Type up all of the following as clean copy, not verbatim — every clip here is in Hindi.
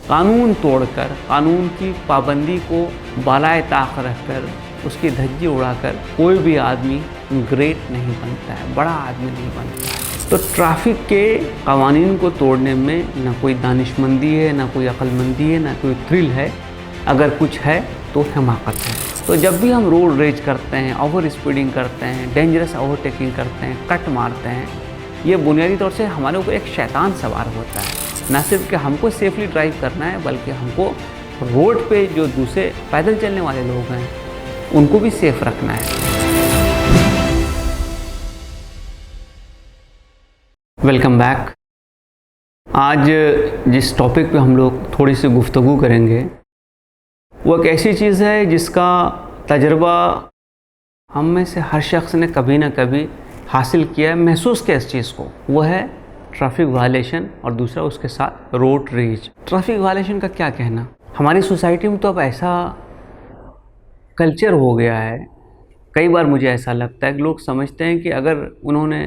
कानून तोड़कर, कानून की पाबंदी को बालाए ताक रखकर, उसकी धज्जी उड़ाकर कोई भी आदमी ग्रेट नहीं बनता है, बड़ा आदमी नहीं बनता है। तो ट्रैफिक के कवानीन को तोड़ने में ना कोई दानिशमंदी है, ना कोई अक्लमंदी है, ना कोई थ्रिल है। अगर कुछ है तो हमाकत है। तो जब भी हम रोड रेज करते हैं, ओवर स्पीडिंग करते हैं, डेंजरस ओवरटेकिंग करते हैं, कट मारते हैं, ये बुनियादी तौर से हमारे ऊपर एक शैतान सवार होता है। न सिर्फ कि हमको सेफली ड्राइव करना है, बल्कि हमको रोड पे जो दूसरे पैदल चलने वाले लोग हैं उनको भी सेफ रखना है। Welcome back. आज जिस टॉपिक पे हम लोग थोड़ी सी गुफ्तगू करेंगे वो एक ऐसी चीज़ है जिसका तजर्बा हम में से हर शख्स ने कभी ना कभी हासिल किया है, महसूस किया इस चीज़ को। वो है ट्रैफिक वायलेशन और दूसरा उसके साथ रोड रेज। ट्रैफिक वायलेशन का क्या कहना, हमारी सोसाइटी में तो अब ऐसा कल्चर हो गया है, कई बार मुझे ऐसा लगता है कि लोग समझते हैं कि अगर उन्होंने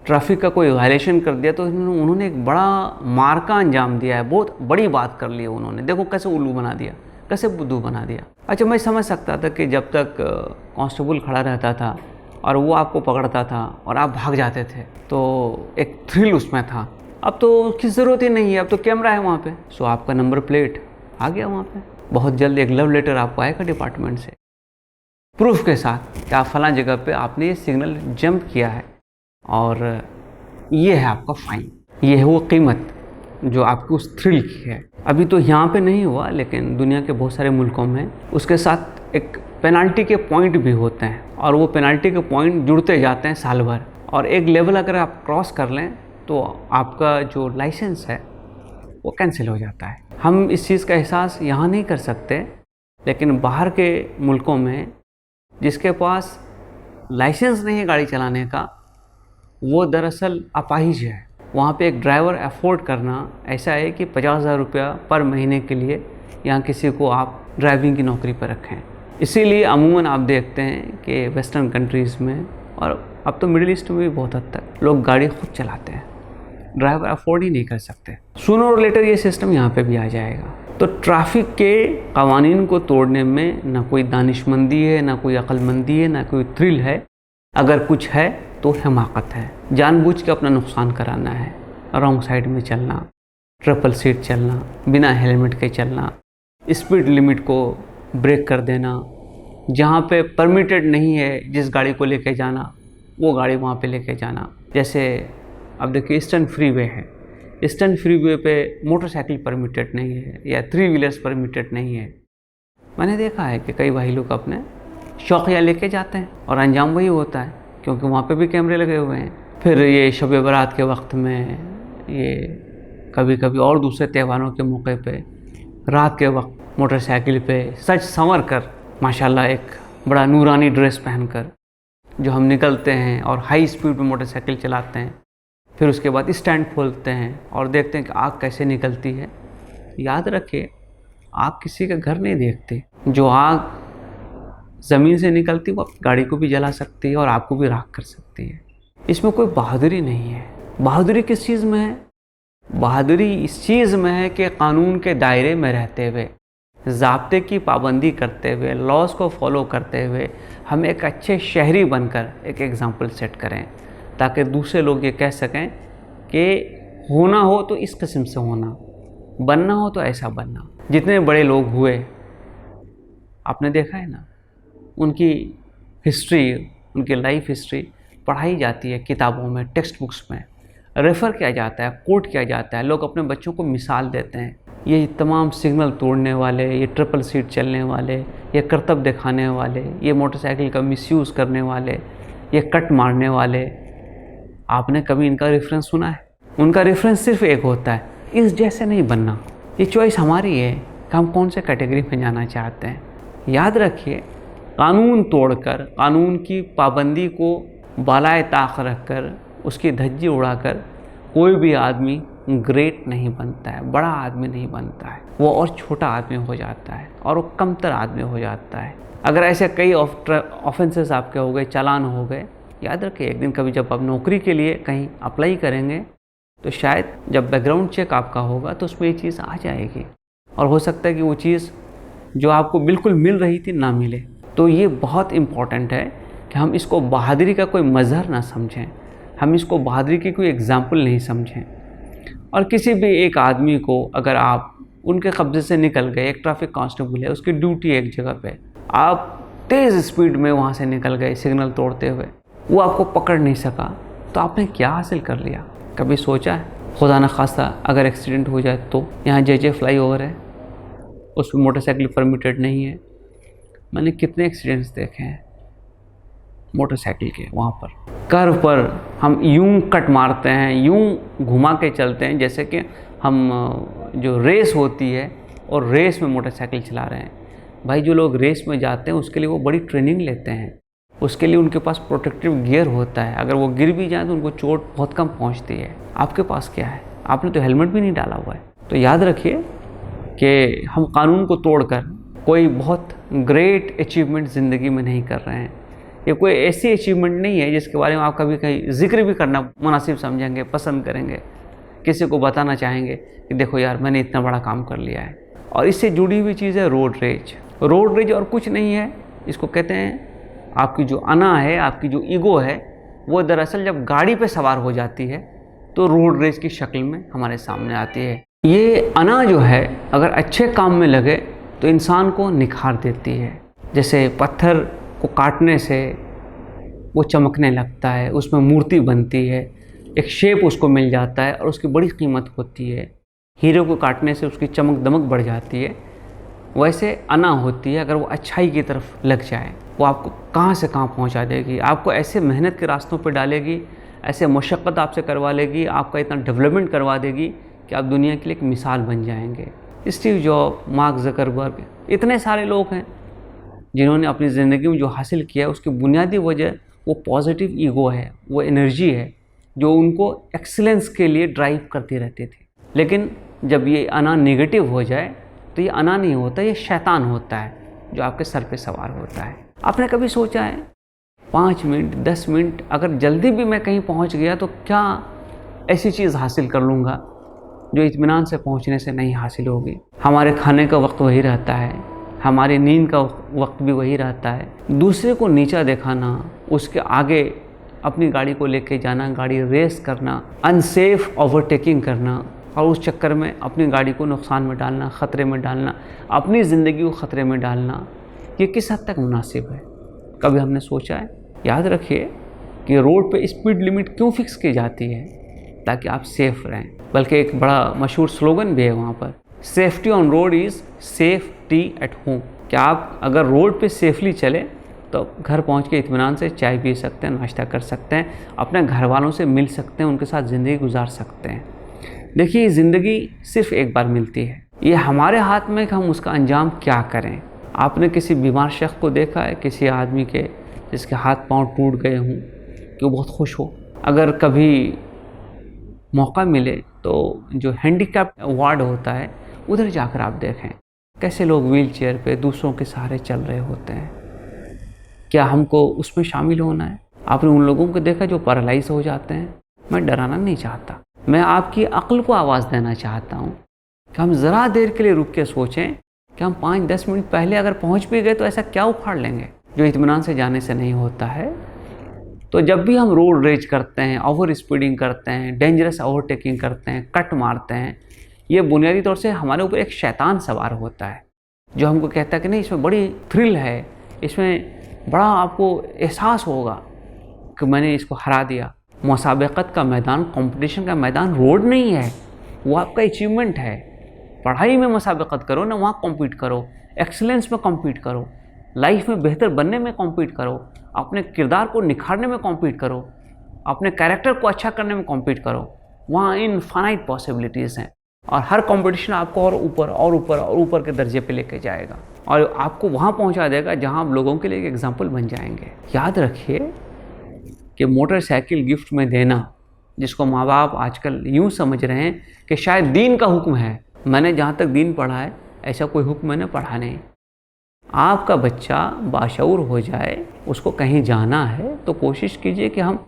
ट्रैफिक का कोई वायलेशन कर दिया तो उन्होंने एक बड़ा मार का अंजाम दिया है, बहुत बड़ी बात कर ली उन्होंने। देखो कैसे उल्लू बना दिया, कैसे बुद्धू बना दिया। अच्छा, मैं समझ सकता था कि जब तक कांस्टेबल खड़ा रहता था और वो आपको पकड़ता था और आप भाग जाते थे तो एक थ्रिल उसमें था। अब तो उसकी ज़रूरत ही नहीं है, अब तो कैमरा है वहाँ पे, सो आपका नंबर प्लेट आ गया वहाँ पे। बहुत जल्द एक लव लेटर आपको आएगा डिपार्टमेंट से प्रूफ के साथ कि आप फलां जगह पे आपने ये सिग्नल जंप किया है और ये है आपका फाइन, ये है वो कीमत जो आपकी उस थ्रिल की है। अभी तो यहाँ पे नहीं हुआ, लेकिन दुनिया के बहुत सारे मुल्कों में उसके साथ एक पेनल्टी के पॉइंट भी होते हैं और वो पेनल्टी के पॉइंट जुड़ते जाते हैं साल भर। और एक लेवल अगर आप क्रॉस कर लें तो आपका जो लाइसेंस है वो कैंसिल हो जाता है। हम इस चीज़ का एहसास यहाँ नहीं कर सकते, लेकिन बाहर के मुल्कों में जिसके पास लाइसेंस नहीं है गाड़ी चलाने का, वो दरअसल अपाहिज है। वहाँ पे एक ड्राइवर अफोर्ड करना ऐसा है कि 50,000 रुपया पर महीने के लिए यहाँ किसी को आप ड्राइविंग की नौकरी पर रखें। इसीलिए अमूमन आप देखते हैं कि वेस्टर्न कंट्रीज़ में और अब तो मिडिल ईस्ट में भी बहुत हद तक लोग गाड़ी खुद चलाते हैं, ड्राइवर अफोर्ड ही नहीं कर सकते। सूनर और लेटर ये सिस्टम यहाँ पे भी आ जाएगा। तो ट्रैफिक के कवानीन को तोड़ने में ना कोई दानिशमंदी है, ना कोई अक्लमंदी है, ना कोई थ्रिल है। अगर कुछ है तो हमाकत है। जानबूझ के अपना नुकसान कराना है, रॉन्ग साइड में चलना, ट्रिपल सीट चलना, बिना हेलमेट के चलना, स्पीड लिमिट को ब्रेक कर देना, जहाँ पे परमिटेड नहीं है जिस गाड़ी को लेके जाना वो गाड़ी वहाँ पे लेके जाना। जैसे अब देखिए ईस्टर्न फ्रीवे है, ईस्टर्न फ्रीवे पे मोटरसाइकिल परमिटेड नहीं है या 3 व्हीलर्स परमिटेड नहीं है। मैंने देखा है कि कई भाई लोग अपने शौकिया लेके जाते हैं और अंजाम वही होता है, क्योंकि वहाँ पे भी कैमरे लगे हुए हैं। फिर ये शब बारात के वक्त में, ये कभी कभी और दूसरे त्योहारों के मौके पे रात के वक्त मोटरसाइकिल पे सच संवर कर माशाल्लाह एक बड़ा नूरानी ड्रेस पहनकर जो हम निकलते हैं और हाई स्पीड में मोटरसाइकिल चलाते हैं। फिर उसके बाद स्टैंड खोलते हैं और देखते हैं कि आग कैसे निकलती है। याद रखिए, आग किसी का घर नहीं देखते। जो आग ज़मीन से निकलती वो गाड़ी को भी जला सकती है और आपको भी राख कर सकती है। इसमें कोई बहादुरी नहीं है। बहादुरी किस चीज़ में है? बहादुरी इस चीज़ में है कि कानून के दायरे में रहते हुए, ज़ाब्ते की पाबंदी करते हुए, लॉज को फॉलो करते हुए हम एक अच्छे शहरी बनकर एक एग्ज़ाम्पल सेट करें, ताकि दूसरे लोग ये कह सकें कि होना हो तो इस किस्म से होना, बनना हो तो ऐसा बनना। जितने बड़े लोग हुए आपने देखा है ना, उनकी हिस्ट्री, उनकी लाइफ हिस्ट्री पढ़ाई जाती है किताबों में, टेक्स्ट बुक्स में रेफ़र किया जाता है, कोट किया जाता है। लोग अपने बच्चों को मिसाल देते हैं। ये तमाम सिग्नल तोड़ने वाले, ये ट्रिपल सीट चलने वाले, ये करतब दिखाने वाले, ये मोटरसाइकिल का मिसयूज़ करने वाले, ये कट मारने वाले, आपने कभी इनका रेफरेंस सुना है? उनका रेफरेंस सिर्फ एक होता है, इस जैसे नहीं बनना। ये चॉइस हमारी है कि हम कौन से कैटेगरी में जाना चाहते हैं। याद रखिए, कानून तोड़कर, कानून की पाबंदी को बालाए ताक रखकर, उसकी धज्जी उड़ाकर कोई भी आदमी ग्रेट नहीं बनता है, बड़ा आदमी नहीं बनता है। वो और छोटा आदमी हो जाता है और वो कमतर आदमी हो जाता है। अगर ऐसे कई ऑफेंसेस आपके हो गए, चालान हो गए, याद रखिए एक दिन कभी जब आप नौकरी के लिए कहीं अप्लाई करेंगे तो शायद जब बैकग्राउंड चेक आपका होगा तो उसमें ये चीज़ आ जाएगी। और हो सकता है कि वो चीज़ जो आपको बिल्कुल मिल रही थी ना मिले। तो ये बहुत इम्पॉर्टेंट है कि हम इसको बहादुरी का कोई मज़हर ना समझें, हम इसको बहादुरी की कोई एग्ज़ाम्पल नहीं समझें। और किसी भी एक आदमी को अगर आप उनके कब्ज़े से निकल गए, एक ट्रैफिक कांस्टेबल है, उसकी ड्यूटी है एक जगह पे, आप तेज़ स्पीड में वहाँ से निकल गए सिग्नल तोड़ते हुए, वो आपको पकड़ नहीं सका, तो आपने क्या हासिल कर लिया? कभी सोचा है? खुदा न खास्ता अगर एक्सीडेंट हो जाए तो? यहाँ JJ फ्लाईओवर है, उस पर मोटरसाइकिल परमिटेड नहीं है। मैंने कितने एक्सीडेंट्स देखे हैं मोटरसाइकिल के। वहाँ पर कर्व पर हम यूं कट मारते हैं, यूं घुमा के चलते हैं जैसे कि हम जो रेस होती है और रेस में मोटरसाइकिल चला रहे हैं। भाई जो लोग रेस में जाते हैं उसके लिए वो बड़ी ट्रेनिंग लेते हैं, उसके लिए उनके पास प्रोटेक्टिव गियर होता है। अगर वो गिर भी जाए तो उनको चोट बहुत कम पहुंचती है। आपके पास क्या है? आपने तो हेलमेट भी नहीं डाला हुआ है। तो याद रखिए कि हम कानून को तोड़कर कोई बहुत ग्रेट अचीवमेंट ज़िंदगी में नहीं कर रहे हैं। ये कोई ऐसी अचीवमेंट नहीं है जिसके बारे में आप कभी कहीं जिक्र भी करना मुनासिब समझेंगे, पसंद करेंगे, किसी को बताना चाहेंगे कि देखो यार मैंने इतना बड़ा काम कर लिया है। और इससे जुड़ी हुई चीज़ है रोड रेज। रोड रेज और कुछ नहीं है, इसको कहते हैं आपकी जो अना है, आपकी जो ईगो है, वो दरअसल जब गाड़ी पे सवार हो जाती है तो रोड रेज की शक्ल में हमारे सामने आती है। ये अना जो है अगर अच्छे काम में लगे तो इंसान को निखार देती है। जैसे पत्थर को काटने से वो चमकने लगता है, उसमें मूर्ति बनती है, एक शेप उसको मिल जाता है और उसकी बड़ी कीमत होती है। हीरे को काटने से उसकी चमक दमक बढ़ जाती है। वैसे अना होती है, अगर वो अच्छाई की तरफ लग जाए वो आपको कहाँ से कहाँ पहुँचा देगी, आपको ऐसे मेहनत के रास्तों पर डालेगी, ऐसे मशक्क़त आपसे करवा लेगी, आपका इतना डेवलपमेंट करवा देगी कि आप दुनिया के लिए एक मिसाल बन जाएंगे। स्टीव जॉब, मार्क ज़करबर्ग, इतने सारे लोग हैं जिन्होंने अपनी ज़िंदगी में जो हासिल किया है उसकी बुनियादी वजह वो पॉजिटिव ईगो है, वो एनर्जी है जो उनको एक्सीलेंस के लिए ड्राइव करती रहती थी। लेकिन जब ये अना नेगेटिव हो जाए तो ये अना नहीं होता, ये शैतान होता है जो आपके सर पे सवार होता है। आपने कभी सोचा है 5 मिनट 10 मिनट अगर जल्दी भी मैं कहीं पहुंच गया तो क्या ऐसी चीज़ हासिल कर लूँगा जो इत्मीनान से पहुंचने से नहीं हासिल होगी? हमारे खाने का वक्त वही रहता है, हमारी नींद का वक्त भी वही रहता है। दूसरे को नीचा दिखाना, उसके आगे अपनी गाड़ी को लेके जाना, गाड़ी रेस करना, अनसेफ ओवरटेकिंग करना और उस चक्कर में अपनी गाड़ी को नुकसान में डालना, ख़तरे में डालना, अपनी ज़िंदगी को ख़तरे में डालना, ये किस हद तक मुनासिब है? कभी हमने सोचा है? याद रखिए कि रोड पे स्पीड लिमिट क्यों फिक्स की जाती है? ताकि आप सेफ़ रहें। बल्कि एक बड़ा मशहूर स्लोगन भी है वहाँ पर, safety on road is safety at home. क्या आप अगर रोड पे सेफली चले तो घर पहुँच के इत्मीनान से चाय पी सकते हैं, नाश्ता कर सकते हैं, अपने घर वालों से मिल सकते हैं, उनके साथ ज़िंदगी गुजार सकते हैं। देखिए ज़िंदगी सिर्फ एक बार मिलती है, ये हमारे हाथ में कि हम उसका अंजाम क्या करें। आपने किसी बीमार शख्स को देखा है, किसी आदमी के जिसके हाथ पांव टूट गए हों, कि वो बहुत खुश हो? अगर कभी मौका मिले तो जो हैंडीकैप्ड वार्ड होता है उधर जाकर आप देखें कैसे लोग व्हील चेयर पर दूसरों के सहारे चल रहे होते हैं। क्या हमको उसमें शामिल होना है? आपने उन लोगों को देखा जो पैरालाइज हो जाते हैं? मैं डराना नहीं चाहता, मैं आपकी अक्ल को आवाज़ देना चाहता हूँ कि हम ज़रा देर के लिए रुक के सोचें कि हम 5-10 मिनट पहले अगर पहुँच भी गए तो ऐसा क्या उखाड़ लेंगे जो इत्मीनान से जाने से नहीं होता है। तो जब भी हम रोड रेज करते हैं, ओवर स्पीडिंग करते हैं, डेंजरस ओवरटेकिंग करते हैं, कट मारते हैं, ये बुनियादी तौर से हमारे ऊपर एक शैतान सवार होता है जो हमको कहता है कि नहीं इसमें बड़ी थ्रिल है, इसमें बड़ा आपको एहसास होगा कि मैंने इसको हरा दिया। मुसाबक़त का मैदान, कंपटीशन का मैदान रोड नहीं है, वो आपका अचीवमेंट है। पढ़ाई में मुसाबक़त करो ना, वहाँ कॉम्पीट करो, एक्सीलेंस में कॉम्पीट करो, लाइफ में बेहतर बनने में कॉम्पीट करो, अपने किरदार को निखारने में कॉम्पीट करो, अपने कैरेक्टर को अच्छा करने में कॉम्पीट करो। वहाँ इनफाइनाइट पॉसिबिलिटीज़ हैं और हर कंपटीशन आपको और ऊपर और ऊपर और ऊपर के दर्जे पे लेके जाएगा और आपको वहाँ पहुँचा देगा जहाँ आप लोगों के लिए एक एग्जाम्पल बन जाएंगे। याद रखिए कि मोटरसाइकिल गिफ्ट में देना, जिसको माँ बाप आजकल यूँ समझ रहे हैं कि शायद दीन का हुक्म है। मैंने जहाँ तक दीन पढ़ा है ऐसा कोई हुक्म मैंने पढ़ा नहीं। आपका बच्चा बाशऊर हो जाए, उसको कहीं जाना है तो कोशिश कीजिए कि हम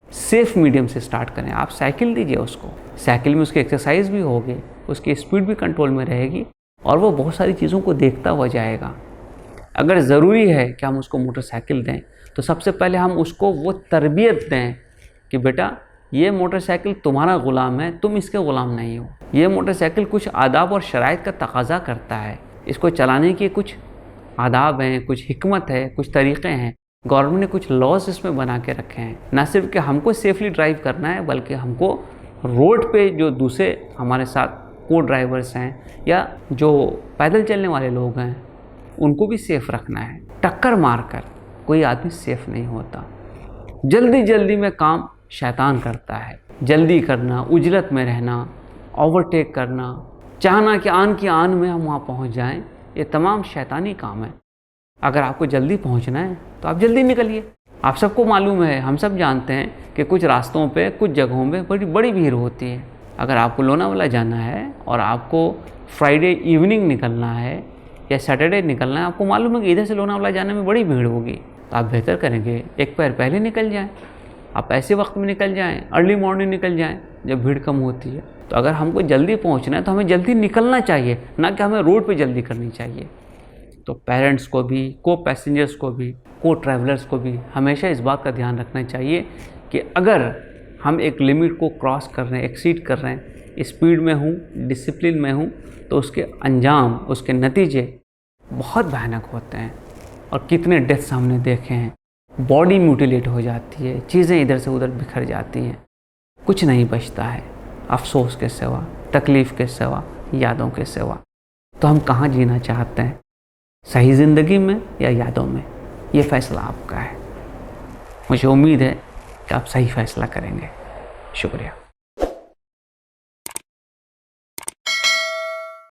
सेफ़ मीडियम से स्टार्ट करें। आप साइकिल दीजिए उसको, साइकिल में उसकी एक्सरसाइज भी होगी, उसकी स्पीड भी कंट्रोल में रहेगी, और वो बहुत सारी चीज़ों को देखता हुआ जाएगा। अगर ज़रूरी है कि हम उसको मोटरसाइकिल दें तो सबसे पहले हम उसको वो तरबियत दें कि बेटा ये मोटरसाइकिल तुम्हारा ग़ुलाम है, तुम इसके ग़ुलाम नहीं हो। ये मोटरसाइकिल कुछ आदाब और शराइत का तकाज़ा करता है, इसको चलाने के कुछ आदाब हैं, कुछ हिकमत है, कुछ तरीक़े हैं। गवर्नमेंट ने कुछ लॉज इसमें बना के रखे हैं। ना सिर्फ कि हमको सेफली ड्राइव करना है, बल्कि हमको रोड पे जो दूसरे हमारे साथ को ड्राइवर्स हैं या जो पैदल चलने वाले लोग हैं उनको भी सेफ़ रखना है। टक्कर मारकर कोई आदमी सेफ़ नहीं होता। जल्दी जल्दी में काम शैतान करता है। जल्दी करना, उजलत में रहना, ओवरटेक करना, चाहना कि आन की आन में हम वहाँ पहुँच जाएं, ये तमाम शैतानी काम है। अगर आपको जल्दी पहुँचना है तो आप जल्दी निकलिए। आप सबको मालूम है, हम सब जानते हैं कि कुछ रास्तों पे, कुछ जगहों पे बड़ी भीड़ होती है। अगर आपको लोनावाला जाना है और आपको फ्राइडे इवनिंग निकलना है या सैटरडे निकलना है, आपको मालूम है कि इधर से लोनावाला जाने में बड़ी भीड़ होगी, तो आप बेहतर करेंगे एक पैर पहले निकल जाएं। आप ऐसे वक्त में निकल जाएं, अर्ली मॉर्निंग निकल जाएं जब भीड़ कम होती है। तो अगर हमको जल्दी पहुंचना है तो हमें जल्दी निकलना चाहिए, ना कि हमें रोड पे जल्दी करनी चाहिए। तो पेरेंट्स को भी, को पैसेंजर्स को भी, को ट्रैवलर्स को भी हमेशा इस बात का ध्यान रखना चाहिए कि अगर हम एक लिमिट को क्रॉस कर रहे हैं, एक्सीड कर रहे हैं, स्पीड में हूँ, डिसिप्लिन में हूँ, तो उसके अंजाम, उसके नतीजे बहुत भयानक होते हैं। और कितने डेथ्स हमने देखे हैं। बॉडी म्यूटिलेट हो जाती है, चीज़ें इधर से उधर बिखर जाती हैं, कुछ नहीं बचता है अफसोस के सिवा, तकलीफ़ के सिवा, यादों के सिवा। तो हम कहाँ जीना चाहते हैं, सही ज़िंदगी में या यादों में? ये फ़ैसला आपका है। मुझे उम्मीद है कि आप सही फ़ैसला करेंगे। शुक्रिया।